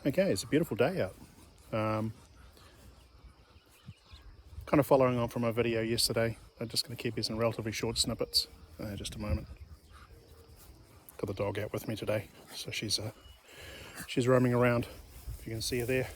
Okay, it's a beautiful day out. Kind of following on from my video yesterday. I'm just going to keep these in relatively short snippets. Just a moment. Got the dog out with me today, so she's roaming around. If you can see her there.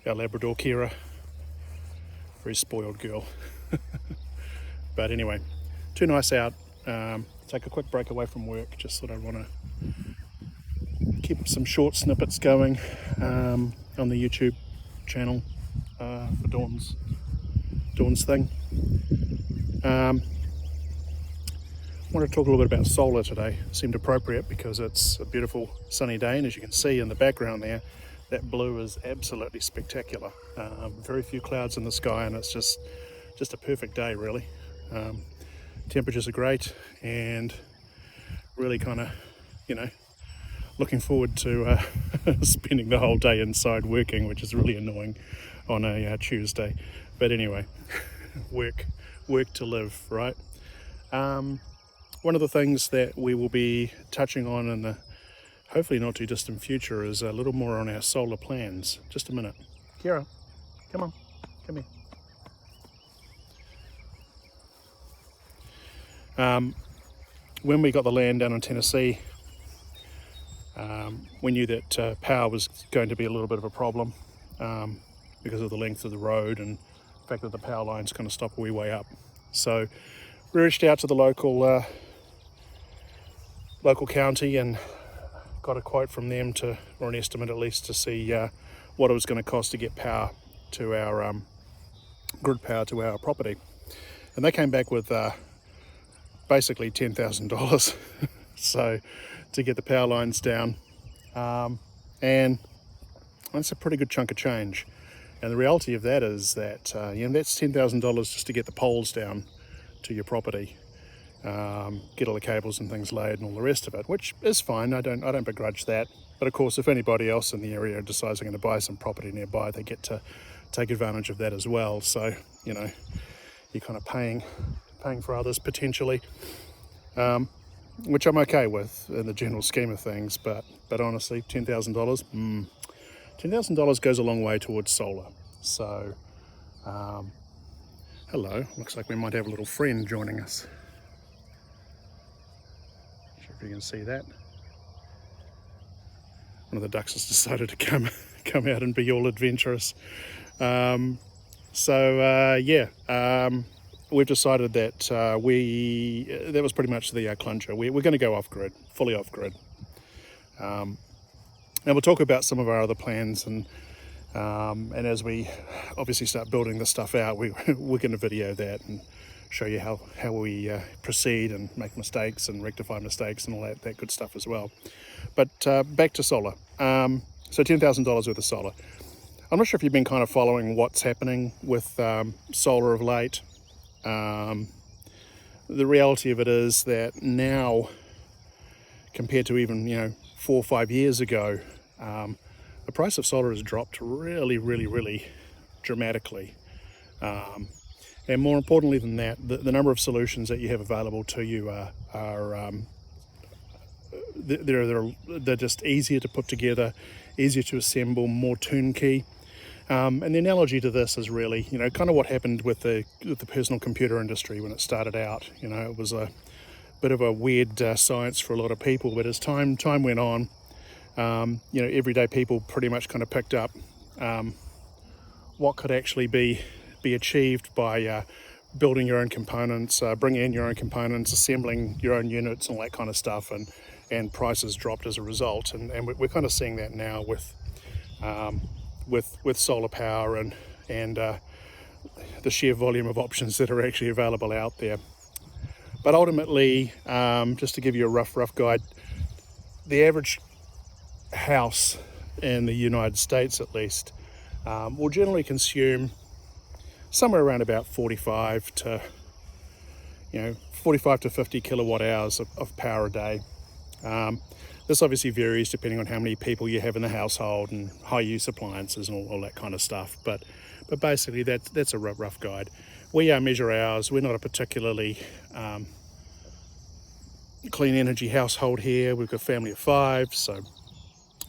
Our Labrador Kira, very spoiled girl. But anyway, too nice out. Take a quick break away from work. Just thought I'd want to keep some short snippets going on the YouTube channel for Dawn's thing. I want to talk a little bit about solar today. It seemed appropriate because it's a beautiful sunny day, and as you can see in the background there, that blue is absolutely spectacular. Very few clouds in the sky, and it's just a perfect day, really. Temperatures are great, and really kind of, looking forward to spending the whole day inside working, which is really annoying on a Tuesday. But anyway, work to live, right? One of the things that we will be touching on in the hopefully not too distant future is a little more on our solar plans. Just a minute. Kira, come on, come here. When we got the land down in Tennessee, we knew that power was going to be a little bit of a problem because of the length of the road and the fact that the power lines kind of stop a wee way up. So we reached out to the local county and got a quote from them or an estimate at least, to see what it was going to cost to get power to our grid power to our property. And they came back with basically $10,000 so to get the power lines down, and that's a pretty good chunk of change. And the reality of that is that that's $10,000 just to get the poles down to your property, get all the cables and things laid and all the rest of it, which is fine. I don't begrudge that. But of course, if anybody else in the area decides they're going to buy some property nearby, they get to take advantage of that as well. So you're kind of paying for others potentially, which I'm okay with in the general scheme of things. But honestly, $10,000, $10,000 goes a long way towards solar. So hello, looks like we might have a little friend joining us. Not sure if you can see that. One of the ducks has decided to come out and be all adventurous. We've decided that that was pretty much the cluncher. We're going to go off-grid, fully off-grid. And we'll talk about some of our other plans, and as we obviously start building this stuff out, we're going to video that and show you how we proceed and make mistakes and rectify mistakes and all that good stuff as well. But back to solar. So $10,000 worth of solar. I'm not sure if you've been kind of following what's happening with solar of late. The reality of it is that now, compared to even 4 or 5 years ago, the price of solar has dropped really, really, really dramatically. And more importantly than that, the number of solutions that you have available to you are they're just easier to put together, easier to assemble, more turnkey. And the analogy to this is really, kind of what happened with the personal computer industry when it started out. It was a bit of a weird science for a lot of people, but as time went on, everyday people pretty much kind of picked up what could actually be achieved by building your own components, bringing in your own components, assembling your own units, and all that kind of stuff, and prices dropped as a result. And we're kind of seeing that now with solar power and the sheer volume of options that are actually available out there. But ultimately, just to give you a rough guide, the average house in the United States, at least, will generally consume somewhere around about 45 to 50 kilowatt hours of power a day. This obviously varies depending on how many people you have in the household and high use appliances and all that kind of stuff. But basically that's a rough guide. We measure ours. We're not a particularly clean energy household here. We've got a family of 5, so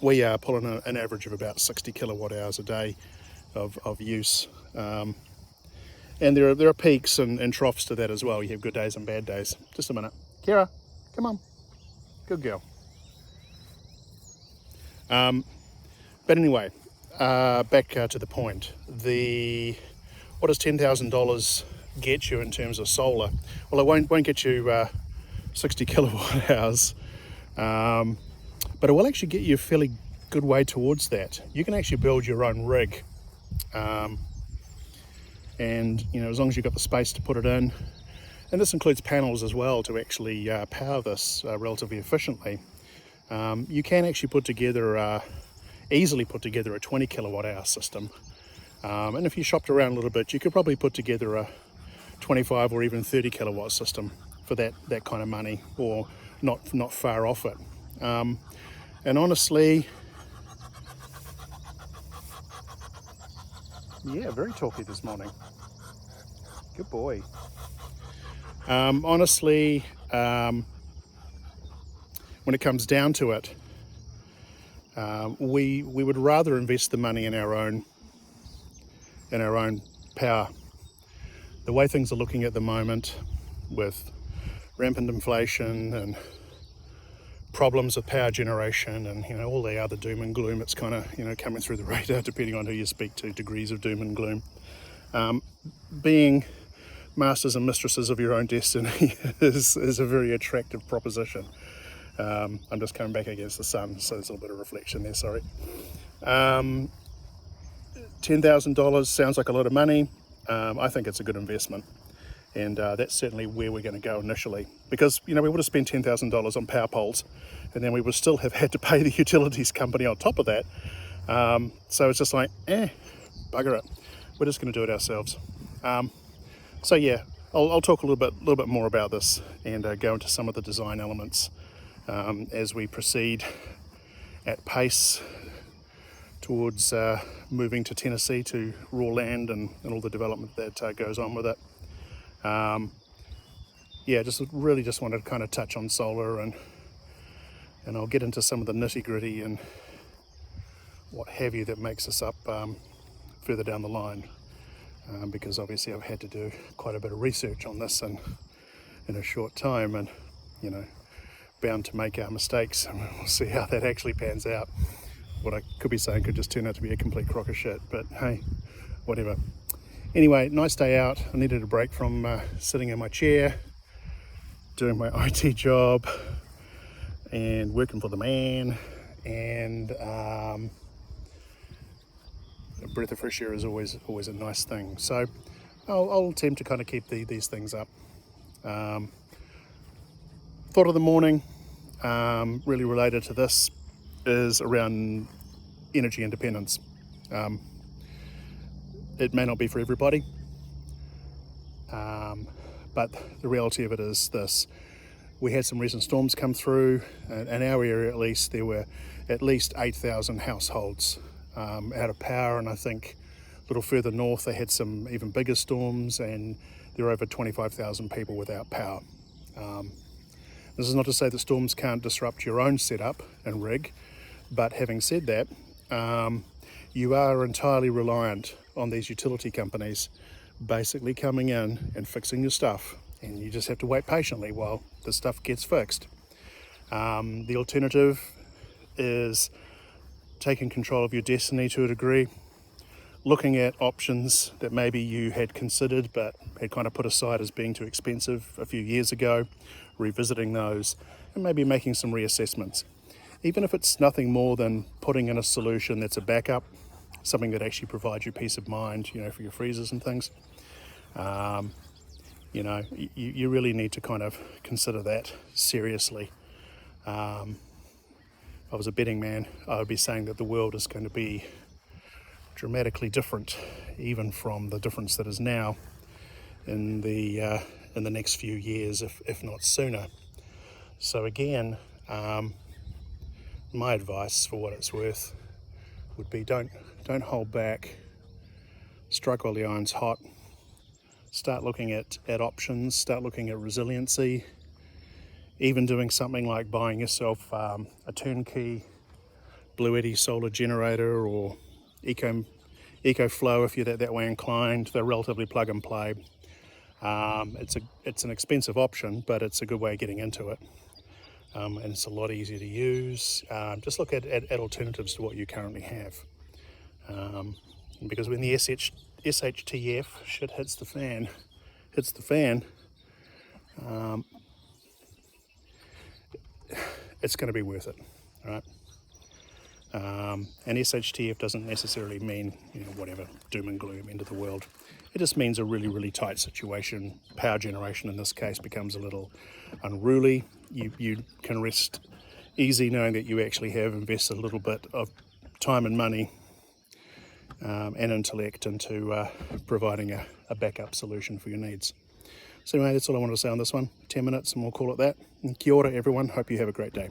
we are pulling an average of about 60 kilowatt hours a day of use. And there are peaks and troughs to that as well. You have good days and bad days. Just a minute. Kira, come on. Good girl. But anyway, back to the point. What does $10,000 get you in terms of solar? Well, it won't get you 60 kilowatt hours, but it will actually get you a fairly good way towards that. You can actually build your own rig, and as long as you've got the space to put it in, and this includes panels as well to actually power this relatively efficiently. You can actually easily put together a 20 kilowatt hour system, and if you shopped around a little bit, you could probably put together a 25 or even 30 kilowatt system for that kind of money, or not far off it. And honestly, yeah, very talky this morning. Good boy. Honestly, when it comes down to it, we would rather invest the money in our own power. The way things are looking at the moment, with rampant inflation and problems with power generation and all the other doom and gloom, it's kind of coming through the radar, depending on who you speak to, degrees of doom and gloom. Being masters and mistresses of your own destiny is a very attractive proposition. I'm just coming back against the sun, so there's a little bit of reflection there, sorry. $10,000 sounds like a lot of money. I think it's a good investment, and that's certainly where we're going to go initially, because we would have spent $10,000 on power poles, and then we would still have had to pay the utilities company on top of that. So it's just like, bugger it, we're just going to do it ourselves. So yeah, I'll talk a little bit more about this and go into some of the design elements as we proceed at pace towards moving to Tennessee, to raw land and all the development that goes on with it. Yeah, just wanted to kind of touch on solar, and I'll get into some of the nitty gritty and what have you that makes us up further down the line, because obviously I've had to do quite a bit of research on this in a short time, and bound to make our mistakes, and we'll see how that actually pans out. What I could be saying could just turn out to be a complete crock of shit, but hey, whatever. Anyway, nice day out. I needed a break from sitting in my chair, doing my IT job and working for the man, and a breath of fresh air is always a nice thing. So I'll attempt to kind of keep these things up. Thought of the morning, really related to this, is around energy independence. It may not be for everybody, but the reality of it is this. We had some recent storms come through. In our area at least, there were at least 8,000 households out of power, and I think a little further north they had some even bigger storms, and there were over 25,000 people without power. This is not to say that storms can't disrupt your own setup and rig, but having said that, you are entirely reliant on these utility companies basically coming in and fixing your stuff, and you just have to wait patiently while the stuff gets fixed. The alternative is taking control of your destiny to a degree, looking at options that maybe you had considered but had kind of put aside as being too expensive a few years ago, revisiting those, and maybe making some reassessments. Even if it's nothing more than putting in a solution that's a backup, something that actually provides you peace of mind, for your freezers and things. You really need to kind of consider that seriously. If I was a betting man, I would be saying that the world is going to be dramatically different, even from the difference that is now, in the next few years, if not sooner. So again, my advice, for what it's worth, would be don't hold back. Strike while the iron's hot. Start looking at options. Start looking at resiliency. Even doing something like buying yourself a turnkey Blue Eddy solar generator or EcoFlow if you're that way inclined. They're relatively plug and play. It's an expensive option, but it's a good way of getting into it. And it's a lot easier to use. Just look at alternatives to what you currently have. Because when the SHTF shit hits the fan, it's going to be worth it, right? And SHTF doesn't necessarily mean, whatever, doom and gloom, end of the world. It just means a really, really tight situation. Power generation in this case becomes a little unruly. You can rest easy knowing that you actually have invested a little bit of time and money and intellect into providing a backup solution for your needs. So anyway, that's all I wanted to say on this one. 10 minutes and we'll call it that. And kia ora everyone, hope you have a great day.